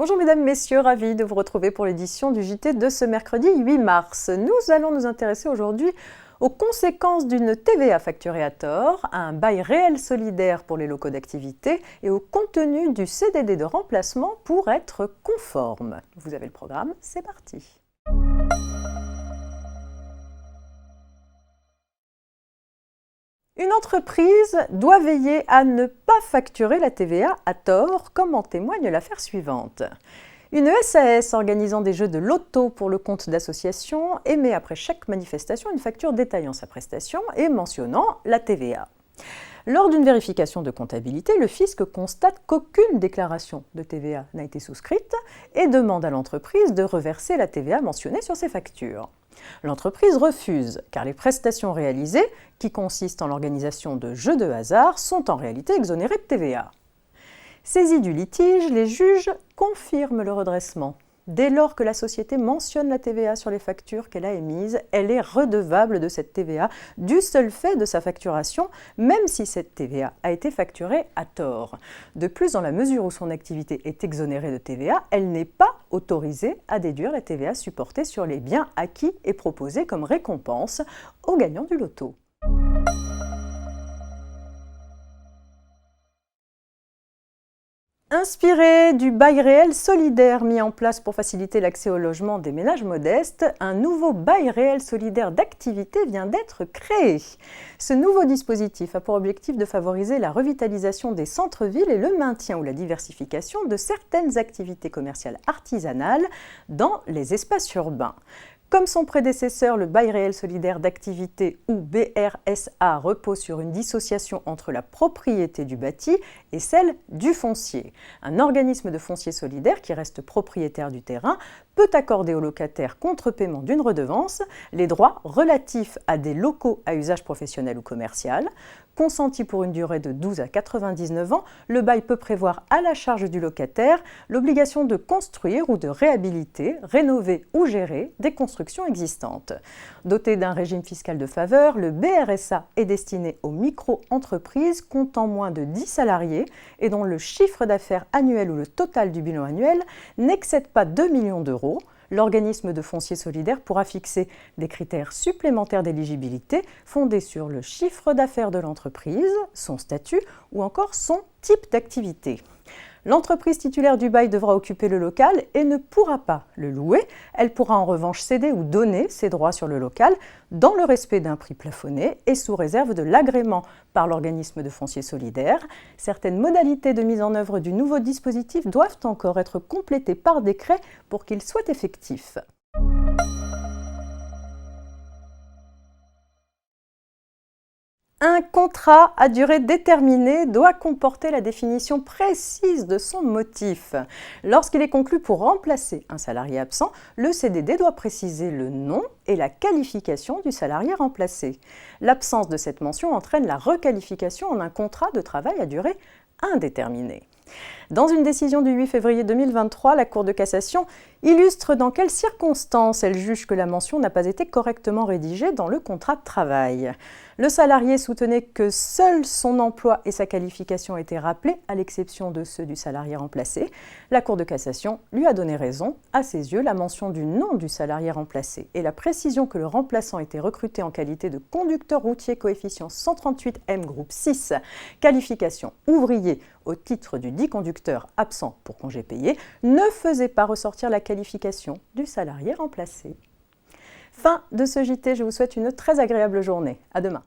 Bonjour mesdames, messieurs, ravi de vous retrouver pour l'édition du JT de ce mercredi 8 mars. Nous allons nous intéresser aujourd'hui aux conséquences d'une TVA facturée à tort, à un bail réel solidaire pour les locaux d'activité et au contenu du CDD de remplacement pour être conforme. Vous avez le programme, c'est parti. Une entreprise doit veiller à ne pas facturer la TVA à tort, comme en témoigne l'affaire suivante. Une SAS organisant des jeux de loto pour le compte d'associations émet après chaque manifestation une facture détaillant sa prestation et mentionnant la TVA. Lors d'une vérification de comptabilité, le fisc constate qu'aucune déclaration de TVA n'a été souscrite et demande à l'entreprise de reverser la TVA mentionnée sur ses factures. L'entreprise refuse, car les prestations réalisées, qui consistent en l'organisation de jeux de hasard, sont en réalité exonérées de TVA. Saisis du litige, les juges confirment le redressement. Dès lors que la société mentionne la TVA sur les factures qu'elle a émises, elle est redevable de cette TVA du seul fait de sa facturation, même si cette TVA a été facturée à tort. De plus, dans la mesure où son activité est exonérée de TVA, elle n'est pas autorisée à déduire la TVA supportée sur les biens acquis et proposés comme récompense aux gagnants du loto. Inspiré du bail réel solidaire mis en place pour faciliter l'accès au logement des ménages modestes, un nouveau bail réel solidaire d'activité vient d'être créé. Ce nouveau dispositif a pour objectif de favoriser la revitalisation des centres-villes et le maintien ou la diversification de certaines activités commerciales artisanales dans les espaces urbains. Comme son prédécesseur, le bail réel solidaire d'activité ou BRSA repose sur une dissociation entre la propriété du bâti et celle du foncier. Un organisme de foncier solidaire qui reste propriétaire du terrain peut accorder aux locataires contre paiement d'une redevance les droits relatifs à des locaux à usage professionnel ou commercial. Consenti pour une durée de 12 à 99 ans, le bail peut prévoir à la charge du locataire l'obligation de construire ou de réhabiliter, rénover ou gérer des constructions existantes. Doté d'un régime fiscal de faveur, le BRSA est destiné aux micro-entreprises comptant moins de 10 salariés et dont le chiffre d'affaires annuel ou le total du bilan annuel n'excède pas 2 millions d'euros. L'organisme de foncier solidaire pourra fixer des critères supplémentaires d'éligibilité fondés sur le chiffre d'affaires de l'entreprise, son statut ou encore son type d'activité. L'entreprise titulaire du bail devra occuper le local et ne pourra pas le louer. Elle pourra en revanche céder ou donner ses droits sur le local dans le respect d'un prix plafonné et sous réserve de l'agrément par l'organisme de foncier solidaire. Certaines modalités de mise en œuvre du nouveau dispositif doivent encore être complétées par décret pour qu'il soit effectif. Un contrat à durée déterminée doit comporter la définition précise de son motif. Lorsqu'il est conclu pour remplacer un salarié absent, le CDD doit préciser le nom et la qualification du salarié remplacé. L'absence de cette mention entraîne la requalification en un contrat de travail à durée indéterminée. Dans une décision du 8 février 2023, la Cour de cassation illustre dans quelles circonstances elle juge que la mention n'a pas été correctement rédigée dans le contrat de travail. Le salarié soutenait que seul son emploi et sa qualification étaient rappelés, à l'exception de ceux du salarié remplacé. La Cour de cassation lui a donné raison. À ses yeux, la mention du nom du salarié remplacé et la précision que le remplaçant était recruté en qualité de conducteur routier coefficient 138M groupe 6, qualification ouvrier au titre du dit conducteur absent pour congé payé, ne faisait pas ressortir la qualification du salarié remplacé. Fin de ce JT, je vous souhaite une très agréable journée. À demain.